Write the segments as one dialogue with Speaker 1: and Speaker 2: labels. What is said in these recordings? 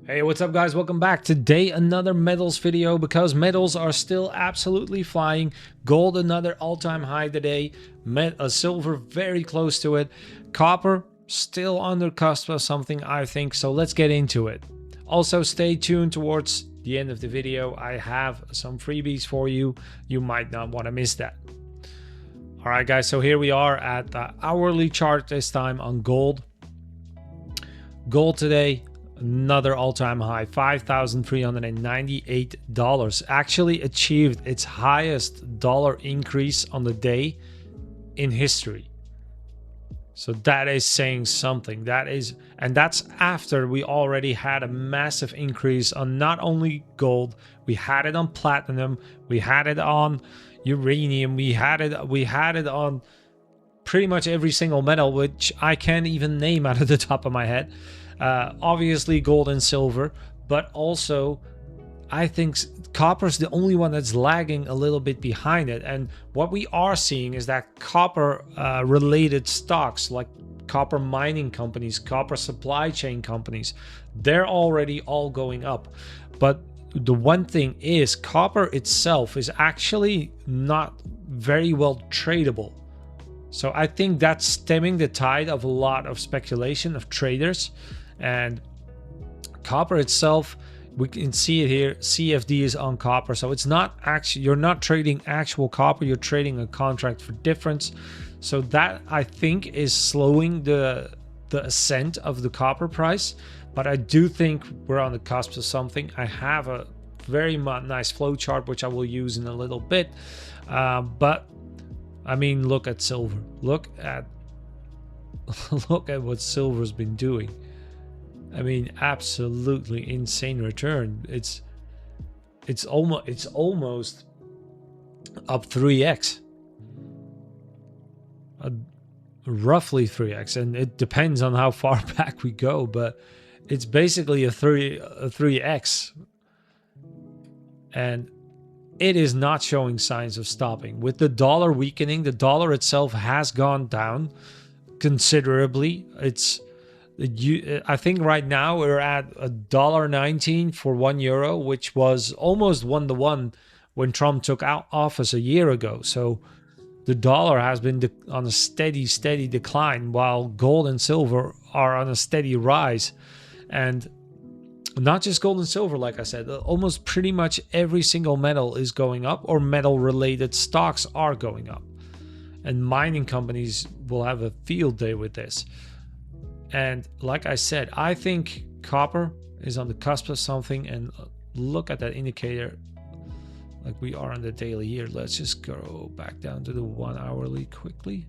Speaker 1: Hey, what's up guys? Welcome back. Today another metals video because metals are still absolutely flying. Gold another all-time high today. Silver very close to it. Copper still on the cusp of something, I think. So let's get into it. Also stay tuned towards the end of the video. I have some freebies for you. You might not want to miss that. All right guys, so here we are at the hourly chart this time on gold. Gold today, another all-time high, $5,398. Actually achieved its highest dollar increase on the day in history. So that is saying something. And that's after we already had a massive increase on not only gold, we had it on platinum, we had it on uranium, we had it on pretty much every single metal, which I can't even name out of the top of my head. Obviously gold and silver, but also I think copper is the only one that's lagging a little bit behind it. And what we are seeing is that copper related stocks like copper mining companies, copper supply chain companies, they're already all going up. But the one thing is copper itself is actually not very well tradable. So I think that's stemming the tide of a lot of speculation of traders. And copper itself, we can see it here, CFD is on copper. So it's not actually, you're not trading actual copper, you're trading a contract for difference. So that I think is slowing the ascent of the copper price. But I do think we're on the cusp of something. I have a very nice flow chart, which I will use in a little bit. But I mean, look at silver. Look at what silver's been doing. I mean, absolutely insane return. It's almost up 3x, roughly 3x, and it depends on how far back we go. But it's basically a 3x, and it is not showing signs of stopping. With the dollar weakening, the dollar itself has gone down considerably. I think right now we're at $1.19 for €1, which was almost 1-to-1 when Trump took out office a year ago. So the dollar has been on a steady decline, while gold and silver are on a steady rise. And not just gold and silver, like I said, almost pretty much every single metal is going up, or metal related stocks are going up. And mining companies will have a field day with this. And like I said, I think copper is on the cusp of something. And look at that indicator, like we are on the daily here. Let's just go back down to the 1 hourly quickly.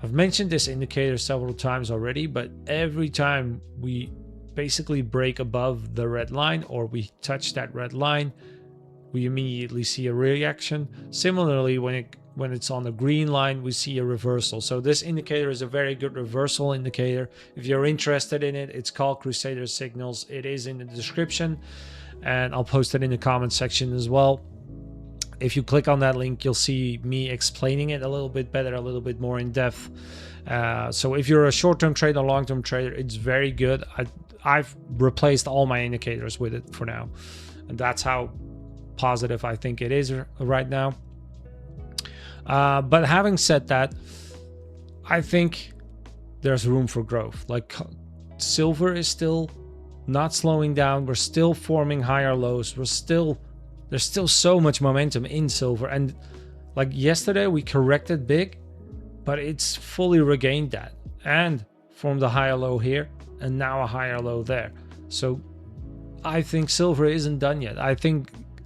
Speaker 1: I've mentioned this indicator several times already, but every time we basically break above the red line, or we touch that red line, we immediately see a reaction. Similarly, when it's on the green line, we see a reversal. So this indicator is a very good reversal indicator. If you're interested in it, it's called Crusader Signals. It is in the description, and I'll post it in the comment section as well. If you click on that link, you'll see me explaining it a little bit better, a little bit more in depth. So if you're a short-term trader, long-term trader, it's very good. I've replaced all my indicators with it for now, and that's how positive I think it is right now. But having said that, I think there's room for growth. Like silver is still not slowing down. We're still forming higher lows. There's still so much momentum in silver. And like yesterday we corrected big, but it's fully regained that and formed a higher low here and now a higher low there. So I think silver isn't done yet.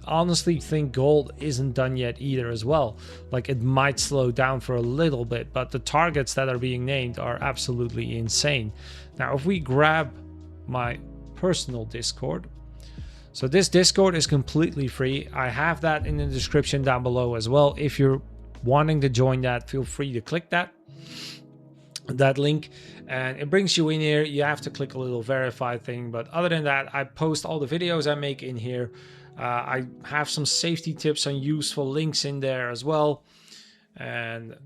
Speaker 1: Honestly think gold isn't done yet either as well. Like it might slow down for a little bit, but the targets that are being named are absolutely insane. Now, if we grab my personal Discord, so this Discord is completely free. I have that in the description down below as well. If you're wanting to join that, feel free to click that link, and it brings you in here. You have to click a little verify thing, but other than that, I post all the videos I make in here. I have some safety tips and useful links in there as well, and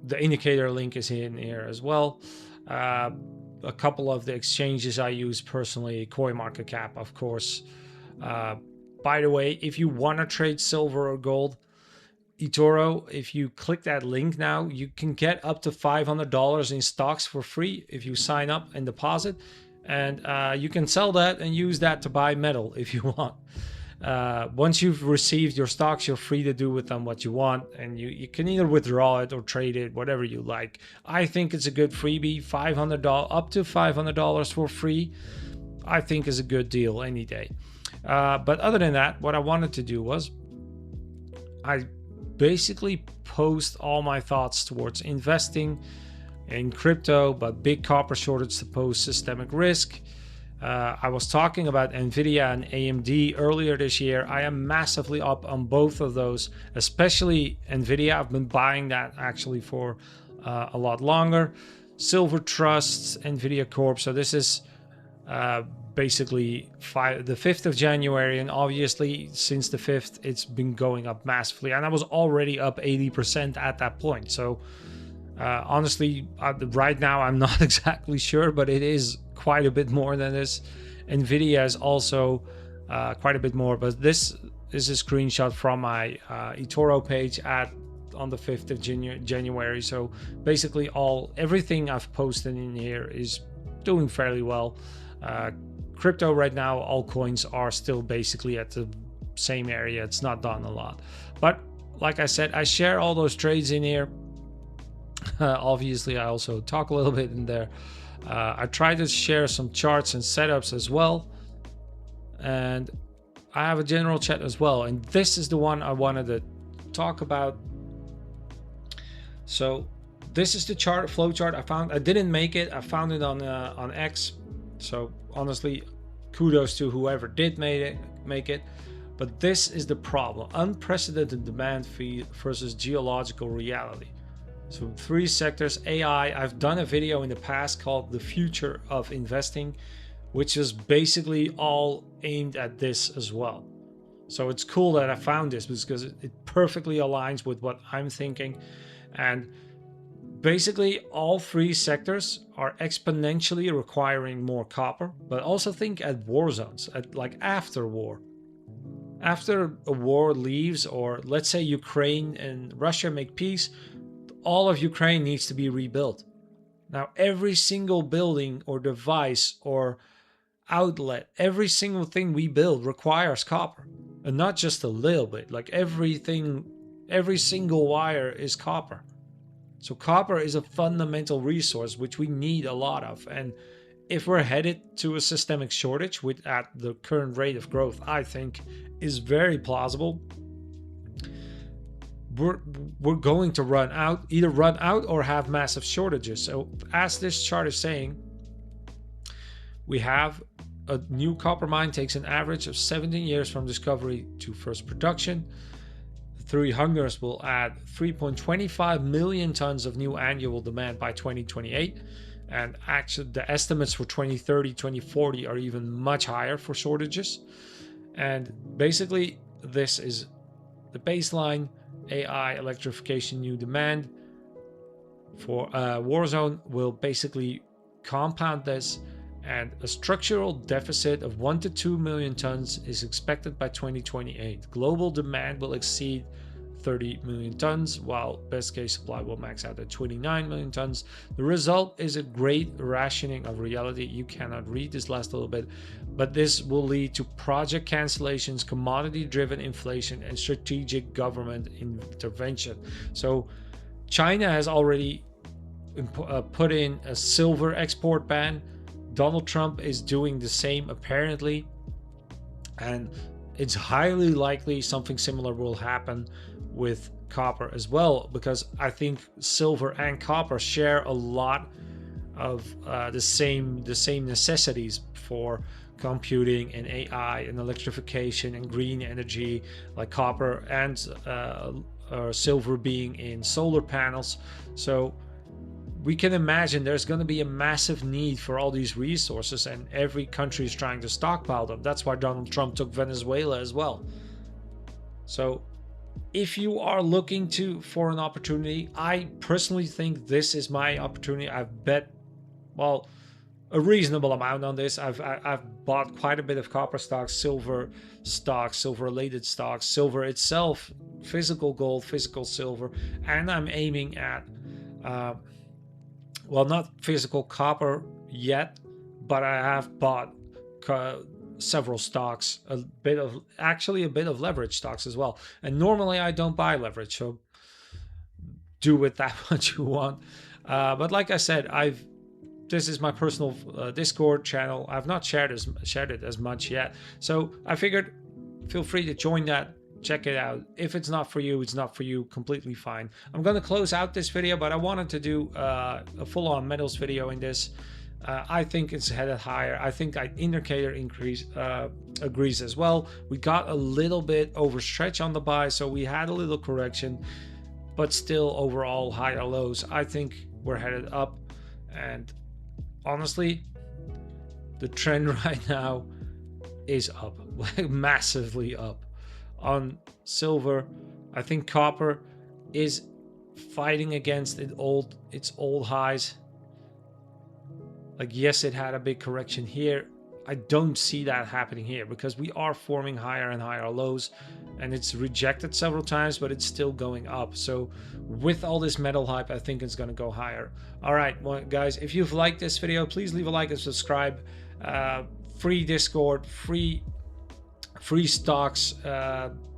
Speaker 1: the indicator link is in here as well. a couple of the exchanges I use personally, CoinMarketCap, of course. By the way, if you want to trade silver or gold, eToro, if you click that link now, you can get up to $500 in stocks for free if you sign up and deposit. And you can sell that and use that to buy metal if you want. Once you've received your stocks, you're free to do with them what you want, and you can either withdraw it or trade it, whatever you like. I think it's a good freebie. $500, up to $500 for free, I think is a good deal any day. But other than that, what I wanted to do was I basically post all my thoughts towards investing in crypto, but big copper shortage to pose systemic risk. I was talking about Nvidia and AMD earlier this year. I am massively up on both of those, especially Nvidia. I've been buying that actually for a lot longer. Silver Trust, Nvidia Corp. So this is basically the 5th of January, and obviously since the 5th it's been going up massively, and I was already up 80% at that point. So honestly, right now I'm not exactly sure, but it is quite a bit more than this. Nvidia is also quite a bit more, but this is a screenshot from my eToro page on the 5th of January. So basically everything I've posted in here is doing fairly well. Crypto right now, all coins are still basically at the same area. It's not done a lot, but like I said, I share all those trades in here. Obviously I also talk a little bit in there. I try to share some charts and setups as well, and I have a general chat as well, and this is the one I wanted to talk about. So this is the chart, flow chart I found. I didn't make it, I found it on X. So honestly, kudos to whoever did make it. But this is the problem: unprecedented demand versus geological reality. So 3 sectors. AI, I've done a video in the past called The Future of Investing, which is basically all aimed at this as well. So it's cool that I found this because it perfectly aligns with what I'm thinking. And basically all 3 sectors are exponentially requiring more copper, but also think at war zones, at like after war. After a war leaves, or let's say Ukraine and Russia make peace, all of Ukraine needs to be rebuilt. Now, every single building or device or outlet, every single thing we build requires copper, and not just a little bit. Like everything, every single wire is copper. So copper is a fundamental resource which we need a lot of. And if we're headed to a systemic shortage, which at the current rate of growth I think is very plausible, we're going to either run out or have massive shortages. So as this chart is saying, we have a new copper mine takes an average of 17 years from discovery to first production. The 3 hungers will add 3.25 million tons of new annual demand by 2028. And actually the estimates for 2030, 2040 are even much higher for shortages. And basically this is the baseline. AI, electrification, new demand for Warzone will basically compound this, and a structural deficit of 1 to 2 million tons is expected by 2028. Global demand will exceed 30 million tons, while best case supply will max out at 29 million tons. The result is a great rationing of reality. You cannot read this last little bit, but this will lead to project cancellations, commodity-driven inflation, and strategic government intervention. So China has already put in a silver export ban. Donald Trump is doing the same apparently, and it's highly likely something similar will happen with copper as well, because I think silver and copper share a lot of the same necessities for computing and AI and electrification and green energy, like copper and silver being in solar panels. So we can imagine there's going to be a massive need for all these resources, and every country is trying to stockpile them. That's why Donald Trump took Venezuela as well. So if you are looking for an opportunity, I personally think this is my opportunity. I've bet, well, a reasonable amount on this. I've bought quite a bit of copper stocks, silver related stocks, silver itself, physical gold, physical silver, and I'm aiming at well, not physical copper yet, but I have bought several stocks, actually a bit of leverage stocks as well. And normally I don't buy leverage, so do with that what you want. But like I said, this is my personal Discord channel. I've not shared it as much yet, so I figured feel free to join that. Check it out. If it's not for you, it's not for you. Completely fine. I'm going to close out this video, but I wanted to do a full-on metals video in this. I think it's headed higher. I think indicator increase agrees as well. We got a little bit overstretched on the buy, so we had a little correction, but still overall higher lows. I think we're headed up, and honestly, the trend right now is up, like massively up. On silver, I think copper is fighting against its old highs. Like, yes, it had a big correction here. I don't see that happening here because we are forming higher and higher lows, and it's rejected several times, but it's still going up. So with all this metal hype, I think it's going to go higher. All right, well, guys, if you've liked this video, please leave a like and subscribe. Free Discord, free stocks.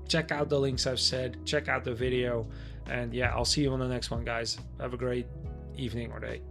Speaker 1: Check out the links I've said, check out the video, and yeah, I'll see you on the next one, guys. Have a great evening or day.